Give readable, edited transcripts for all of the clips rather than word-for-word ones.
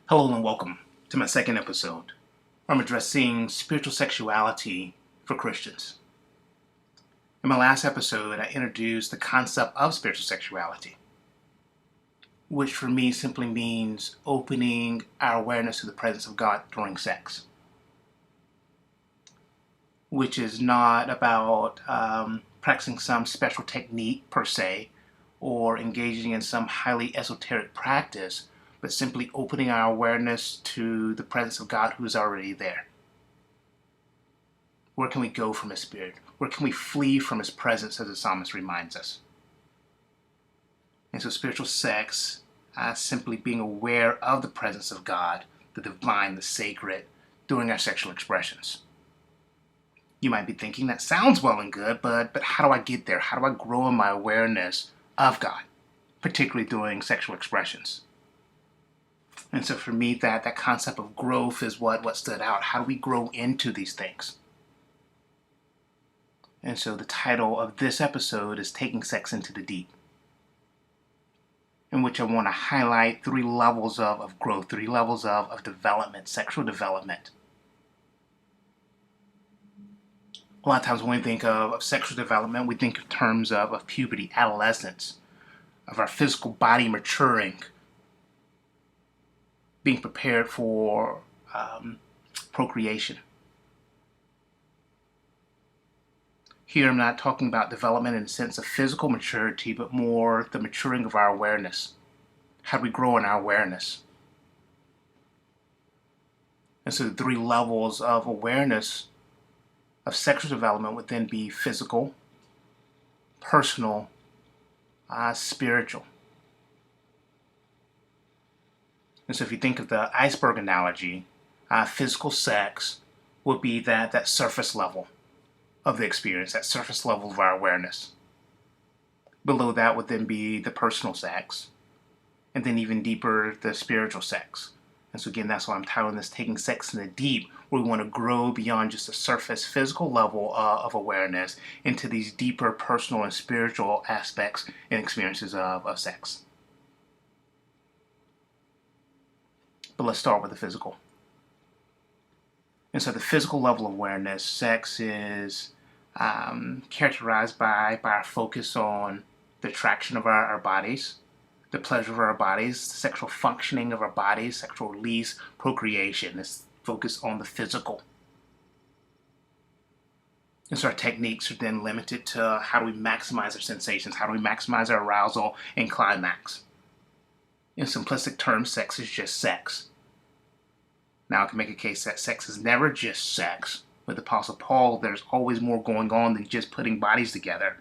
Hello and welcome to my second episode, where I'm addressing spiritual sexuality for Christians. In my last episode, I introduced the concept of spiritual sexuality, which for me simply means opening our awareness to the presence of God during sex, which is not about practicing some special technique per se, or engaging in some highly esoteric practice, but simply opening our awareness to the presence of God who is already there. Where can we go from His Spirit? Where can we flee from His presence, as the psalmist reminds us? And so spiritual sex, simply being aware of the presence of God, the divine, the sacred, during our sexual expressions. You might be thinking, that sounds well and good, but how do I get there? How do I grow in my awareness of God, particularly during sexual expressions? And so for me, that concept of growth is what stood out. How do we grow into these things? And so the title of this episode is Taking Sex into the Deep, in which I want to highlight three levels of growth, three levels of development, sexual development. A lot of times when we think of sexual development, we think in terms of puberty, adolescence, of our physical body maturing, being prepared for procreation. Here I'm not talking about development in the sense of physical maturity, but more the maturing of our awareness. How do we grow in our awareness? And so the three levels of awareness of sexual development would then be physical, personal, spiritual. And so if you think of the iceberg analogy, physical sex would be that surface level of the experience, that surface level of our awareness. Below that would then be the personal sex, and then even deeper, the spiritual sex. And so again, that's why I'm titling this Taking Sex in the Deep, where we want to grow beyond just the surface physical level of awareness into these deeper personal and spiritual aspects and experiences of sex. But let's start with the physical. And so the physical level of awareness, sex is characterized by our focus on the attraction of our bodies, the pleasure of our bodies, the sexual functioning of our bodies, sexual release, procreation. Is focused on the physical. And so our techniques are then limited to how do we maximize our sensations, how do we maximize our arousal and climax. In simplistic terms, sex is just sex. Now I can make a case that sex is never just sex. With the Apostle Paul, there's always more going on than just putting bodies together.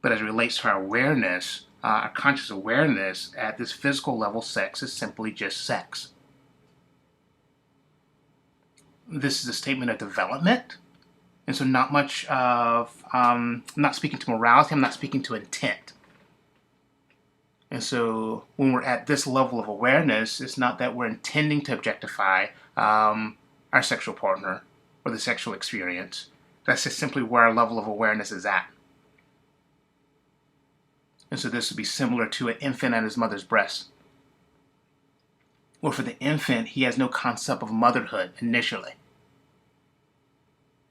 But as it relates to our awareness, our conscious awareness, at this physical level, sex is simply just sex. This is a statement of development. And so not much of, I'm not speaking to morality, I'm not speaking to intent. And so when we're at this level of awareness, it's not that we're intending to objectify our sexual partner or the sexual experience. That's just simply where our level of awareness is at. And so this would be similar to an infant at his mother's breast. Well, for the infant, he has no concept of motherhood initially.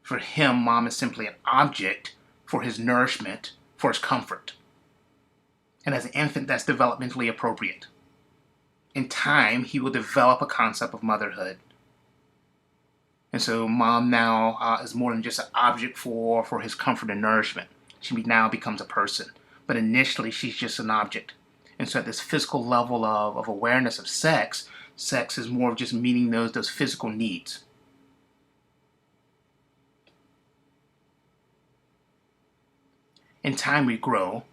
For him, mom is simply an object for his nourishment, for his comfort. And as an infant, that's developmentally appropriate. In time, he will develop a concept of motherhood. And so mom now is more than just an object for his comfort and nourishment. She now becomes a person. But initially, she's just an object. And so at this physical level of awareness of sex, sex is more of just meeting those physical needs. In time, we grow,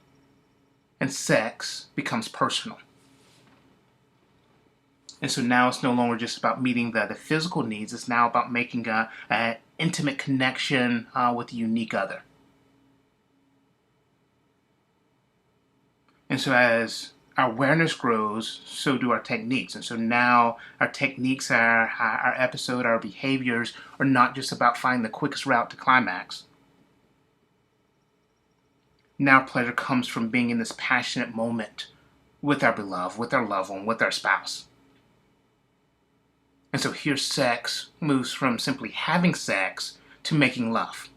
and sex becomes personal. And so now it's no longer just about meeting the physical needs. It's now about making an intimate connection with a unique other. And so as our awareness grows, so do our techniques. And so now our techniques, our episode, our behaviors are not just about finding the quickest route to climax. Now pleasure comes from being in this passionate moment with our beloved, with our loved one, with our spouse. And so here sex moves from simply having sex to making love.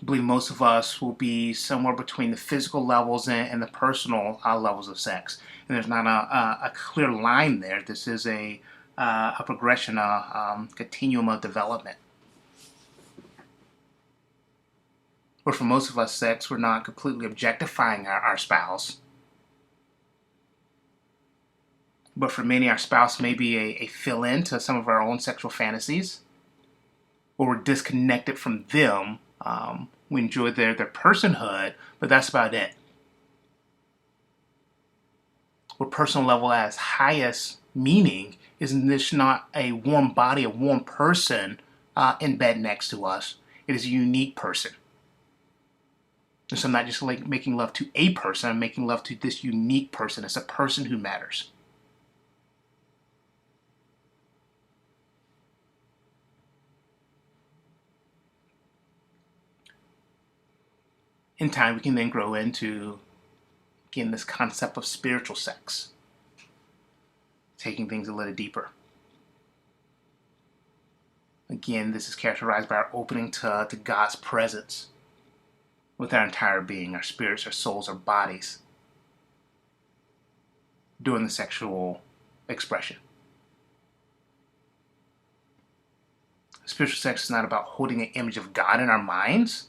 I believe most of us will be somewhere between the physical levels and the personal levels of sex. And there's not a clear line there. This is a progression, a continuum of development. Where for most of us, sex, we're not completely objectifying our spouse. But for many, our spouse may be a fill-in to some of our own sexual fantasies. Or we're disconnected from them. We enjoy their personhood, but that's about it. Where personal level has highest meaning is this not a warm body, a warm person in bed next to us. It is a unique person. And so I'm not just like making love to a person, I'm making love to this unique person. It's a person who matters. In time, we can then grow into, again, this concept of spiritual sex, taking things a little deeper. Again, this is characterized by our opening to God's presence with our entire being, our spirits, our souls, our bodies, during the sexual expression. Spiritual sex is not about holding an image of God in our minds,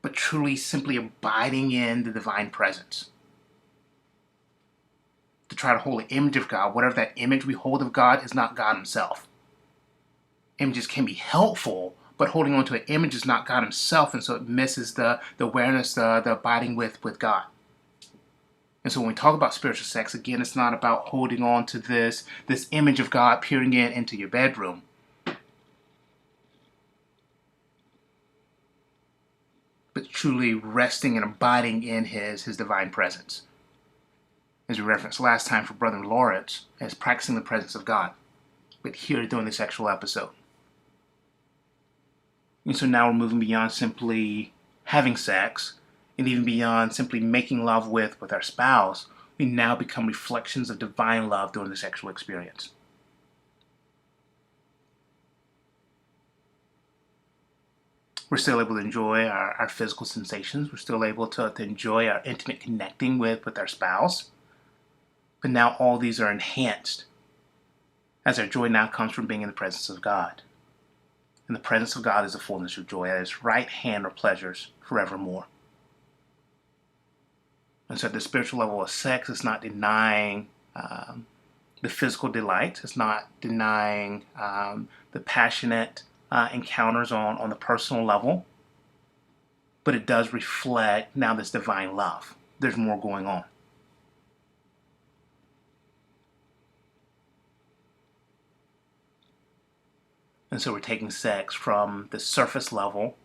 but truly simply abiding in the divine presence. To try to hold an image of God, whatever that image we hold of God, is not God himself. Images can be helpful, but holding on to an image is not God himself, and so it misses the awareness, the abiding with God. And so when we talk about spiritual sex, again, it's not about holding on to this image of God peering into your bedroom. But truly resting and abiding in his divine presence. As we referenced last time for Brother Lawrence, as practicing the presence of God. But here during the sexual episode. And so now we're moving beyond simply having sex, and even beyond simply making love with our spouse. We now become reflections of divine love during the sexual experience. We're still able to enjoy our physical sensations. We're still able to enjoy our intimate connecting with our spouse. But now all these are enhanced as our joy now comes from being in the presence of God. And the presence of God is the fullness of joy. At his right hand are pleasures forevermore. And so at the spiritual level of sex, it's not denying the physical delight. It's not denying the passionate encounters on the personal level, but it does reflect now this divine love. There's more going on. And so we're taking sex from the surface level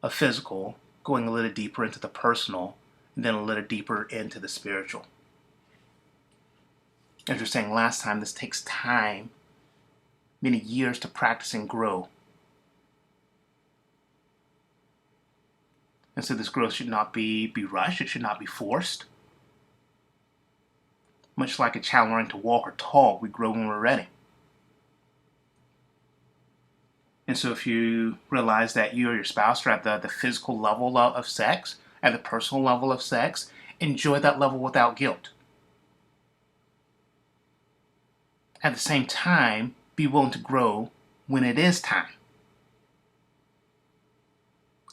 of physical, going a little deeper into the personal, and then a little deeper into the spiritual. As we were saying last time, this takes time, many years to practice and grow. And so this growth should not be rushed. It should not be forced. Much like a child learning to walk or talk, we grow when we're ready. And so if you realize that you or your spouse are at the physical level of sex, at the personal level of sex, enjoy that level without guilt. At the same time, be willing to grow when it is time.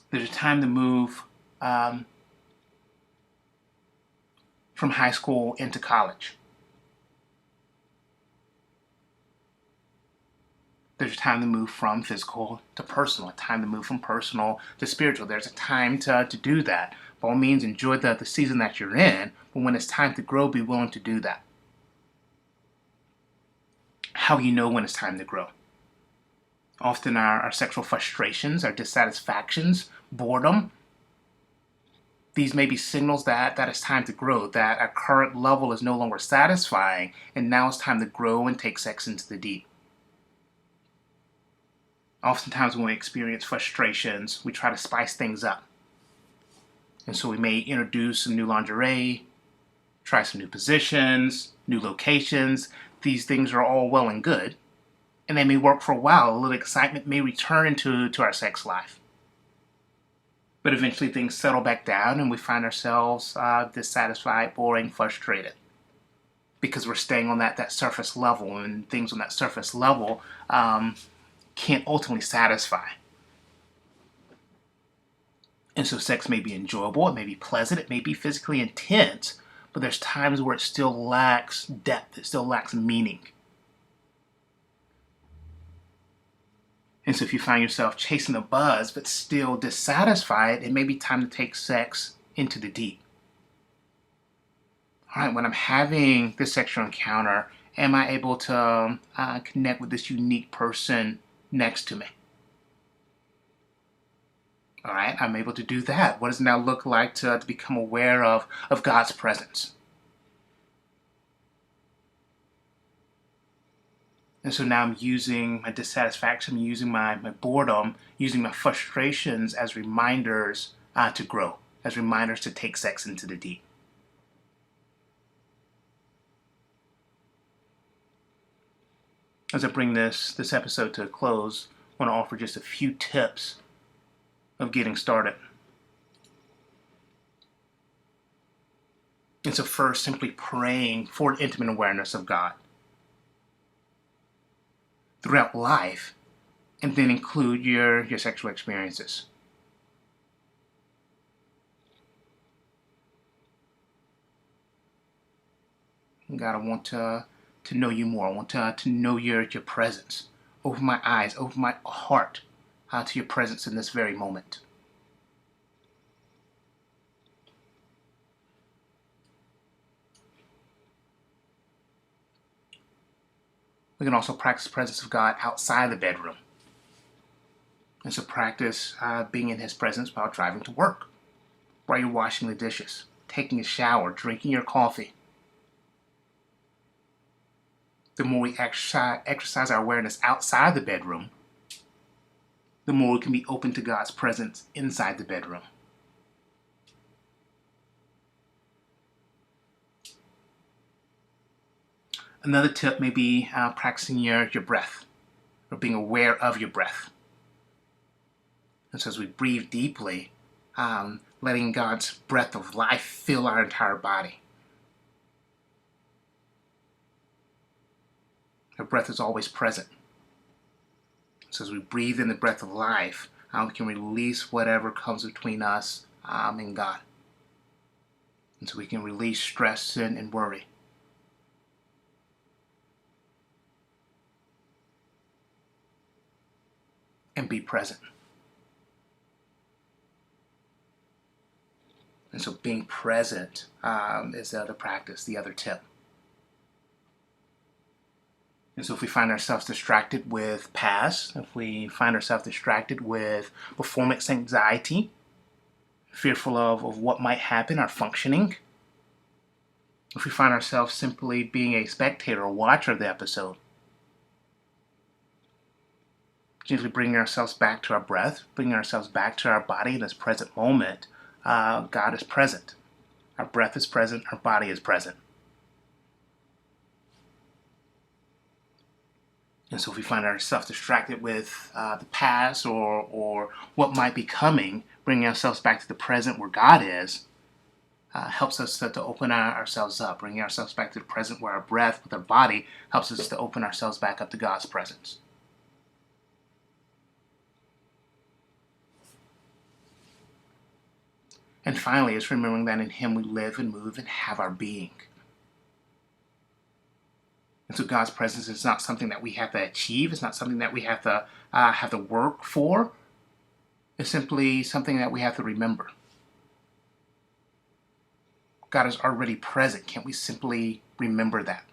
There's a time to move from high school into college. There's a time to move from physical to personal, a time to move from personal to spiritual. There's a time to do that. By all means, enjoy the season that you're in, but when it's time to grow, be willing to do that. How you know when it's time to grow? Often our sexual frustrations, our dissatisfactions, boredom, these may be signals that it's time to grow, that our current level is no longer satisfying, and now it's time to grow and take sex into the deep. Oftentimes when we experience frustrations, we try to spice things up. And so we may introduce some new lingerie, try some new positions, new locations. These things are all well and good, and they may work for a while. A little excitement may return to our sex life. But eventually things settle back down and we find ourselves dissatisfied, boring, frustrated. Because we're staying on that surface level, and things on that surface level can't ultimately satisfy. And so sex may be enjoyable, it may be pleasant, it may be physically intense, but there's times where it still lacks depth, it still lacks meaning. And so if you find yourself chasing the buzz but still dissatisfied, it may be time to take sex into the deep. All right, when I'm having this sexual encounter, am I able to connect with this unique person next to me? All right, I'm able to do that. What does it now look like to become aware of God's presence? And so now I'm using my dissatisfaction, I'm using my boredom, using my frustrations as reminders to grow, as reminders to take sex into the deep. As I bring this episode to a close, I want to offer just a few tips of getting started. And so first, simply praying for an intimate awareness of God throughout life, and then include your sexual experiences. God, I want to know you more. I want to know your presence. Open my eyes, open my heart to your presence in this very moment. We can also practice the presence of God outside the bedroom. And so practice being in His presence while driving to work, while you're washing the dishes, taking a shower, drinking your coffee. The more we exercise our awareness outside the bedroom, the more we can be open to God's presence inside the bedroom. Another tip may be practicing your breath, or being aware of your breath. And so as we breathe deeply, letting God's breath of life fill our entire body. Our breath is always present. So as we breathe in the breath of life, we can release whatever comes between us and God. And so we can release stress and worry. And be present. And so being present is the other practice, the other tip. And so if we find ourselves distracted with past, if we find ourselves distracted with performance anxiety, fearful of what might happen, our functioning, if we find ourselves simply being a spectator or watcher of the episode, gently bringing ourselves back to our breath, bringing ourselves back to our body in this present moment, God is present. Our breath is present, our body is present. And so if we find ourselves distracted with the past or what might be coming, bringing ourselves back to the present where God is, helps us to open ourselves up. Bringing ourselves back to the present where our breath with our body helps us to open ourselves back up to God's presence. And finally, it's remembering that in Him we live and move and have our being. And so God's presence is not something that we have to achieve. It's not something that we have to work for. It's simply something that we have to remember. God is already present. Can't we simply remember that?